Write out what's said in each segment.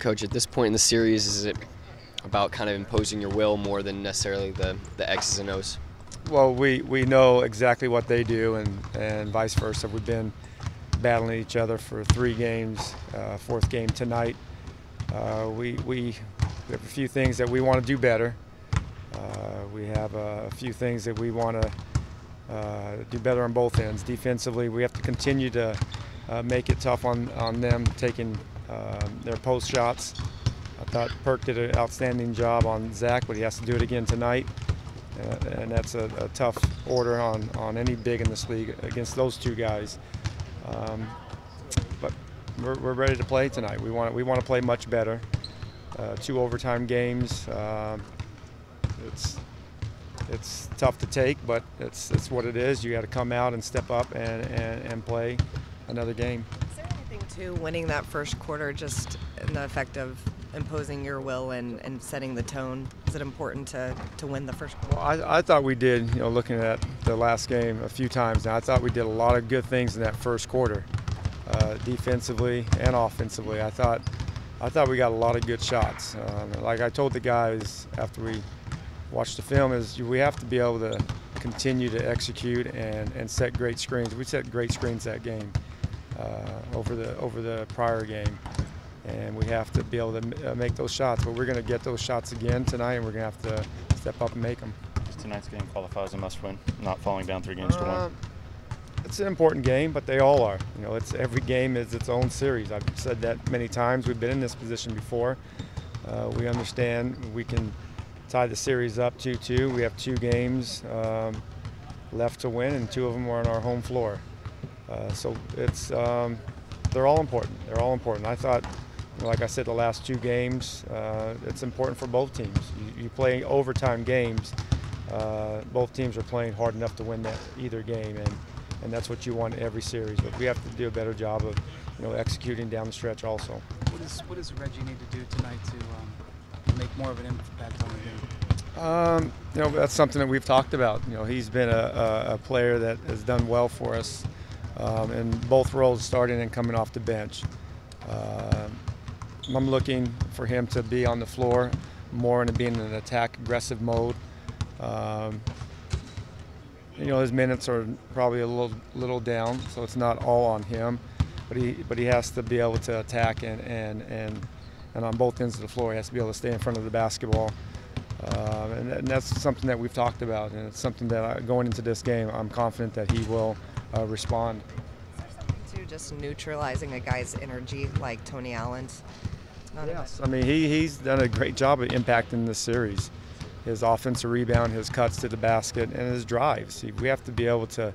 Coach, at this point in the series, is it about kind of imposing your will more than necessarily the X's and O's? Well, we know exactly what they do, and vice versa. We've been battling each other for 3 games, fourth game tonight. We have a few things that we want to do better. We have a few things that we want to do better on both ends. Defensively, we have to continue to make it tough on them taking their post shots. I thought Perk did an outstanding job on Zach, but he has to do it again tonight. And that's a tough order on any big in this league against those 2 guys. But we're ready to play tonight. We want to play much better. 2 overtime games. It's tough to take, but it's what it is. You got to come out and step up and play another game. Is there anything to winning that first quarter, just in the effect of imposing your will and setting the tone? Is it important to win the first quarter? Well, I thought we did, looking at the last game a few times now, I thought we did a lot of good things in that first quarter, defensively and offensively. I thought we got a lot of good shots. Like I told the guys after we watched the film, is we have to be able to continue to execute and set great screens. We set great screens that game over the prior game. And we have to be able to make those shots. But we're going to get those shots again tonight, and we're going to have to step up and make them. Does tonight's game qualify as a must-win, not falling down 3 games to 1? It's an important game, but they all are. Every game is its own series. I've said that many times. We've been in this position before. We understand we can tie the series up 2-2. We have 2 games left to win, and 2 of them are on our home floor. So they're all important. They're all important. I thought, like I said, the last 2 games, it's important for both teams. You play overtime games. Both teams are playing hard enough to win either game, and that's what you want in every series. But we have to do a better job of, executing down the stretch also. What does Reggie need to do tonight to make more of an impact on the game? That's something that we've talked about. He's been a player that has done well for us in both roles, starting and coming off the bench. I'm looking for him to be on the floor more and being in an attack aggressive mode. His minutes are probably a little down, so it's not all on him, but he has to be able to attack and on both ends of the floor. He has to be able to stay in front of the basketball, and that's something that we've talked about, and it's something that going into this game, I'm confident that he will respond. Is there something to just neutralizing a guy's energy like Tony Allen's? Yes, I mean he's done a great job of impacting this series. His offensive rebound, his cuts to the basket, and his drives. We have to be able to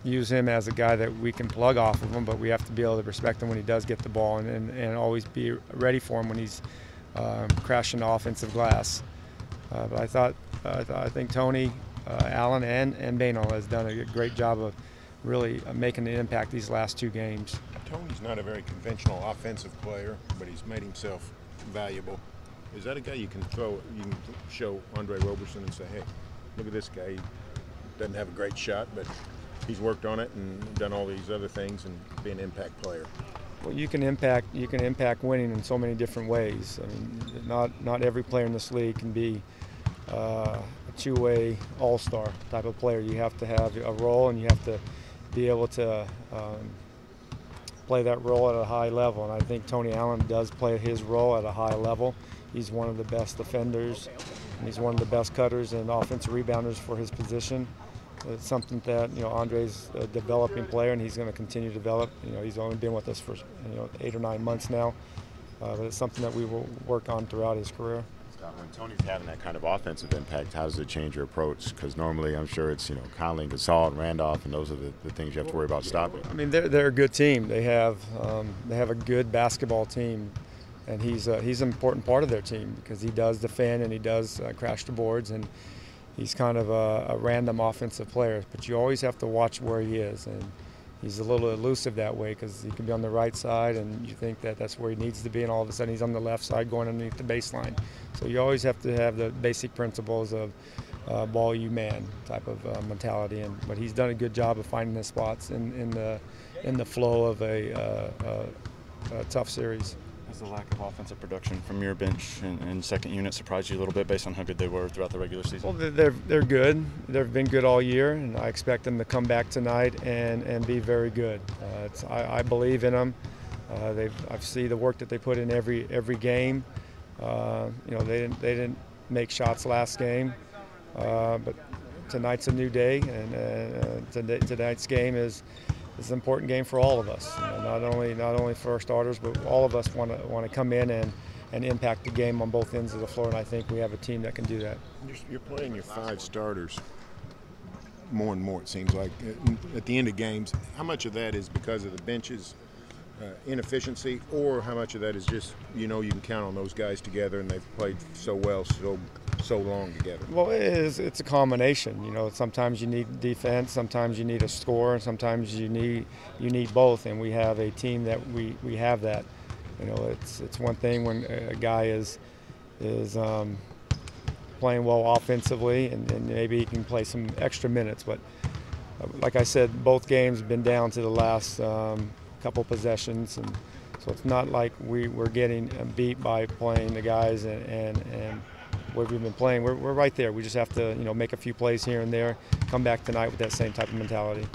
use him as a guy that we can plug off of him, but we have to be able to respect him when he does get the ball and always be ready for him when he's crashing the offensive glass. But I think Tony, Allen, and Bano has done a great job of really making an impact these last 2 games. Tony's not a very conventional offensive player, but he's made himself valuable. Is that a guy you can show Andre Roberson and say, hey, look at this guy. He doesn't have a great shot, but he's worked on it and done all these other things and be an impact player? Well, you can impact winning in so many different ways. I mean, not every player in this league can be a 2-way all-star type of player. You have to have a role, and you have to be able to play that role at a high level. And I think Tony Allen does play his role at a high level. He's one of the best defenders, and he's one of the best cutters and offensive rebounders for his position. It's something that Andre's a developing player, and he's going to continue to develop. He's only been with us for 8 or 9 months now, but it's something that we will work on throughout his career. When Tony's having that kind of offensive impact, how does it change your approach? Because normally I'm sure it's Conley, Gasol, and Randolph, and those are the things you have to worry about stopping. I mean, they're a good team. They have a good basketball team, and he's an important part of their team because he does defend and he does crash the boards, and he's kind of a random offensive player. But you always have to watch where he is, and he's a little elusive that way because he can be on the right side and you think that that's where he needs to be, and all of a sudden he's on the left side going underneath the baseline. So you always have to have the basic principles of ball you man type of mentality. But he's done a good job of finding the spots in the flow of a tough series. Has the lack of offensive production from your bench and second unit surprised you a little bit based on how good they were throughout the regular season? Well, they're good. They've been good all year, and I expect them to come back tonight and be very good. I believe in them. I see the work that they put in every game. They didn't make shots last game, but tonight's a new day, and tonight's game is an important game for all of us. Not only for our starters, but all of us want to come in and impact the game on both ends of the floor, and I think we have a team that can do that. You're playing your 5 starters more and more, it seems like, at the end of games. How much of that is because of the bench's inefficiency, or how much of that is just, you can count on those guys together and they've played so well so long together? Well, it's a combination. Sometimes you need defense, sometimes you need a score, and sometimes you need both, and we have a team that we have that. It's one thing when a guy is playing well offensively, and maybe he can play some extra minutes, but like I said, both games have been down to the last couple possessions, and so it's not like we're getting beat by playing the guys and what we've been playing. We're right there. We just have to make a few plays here and there, come back tonight with that same type of mentality.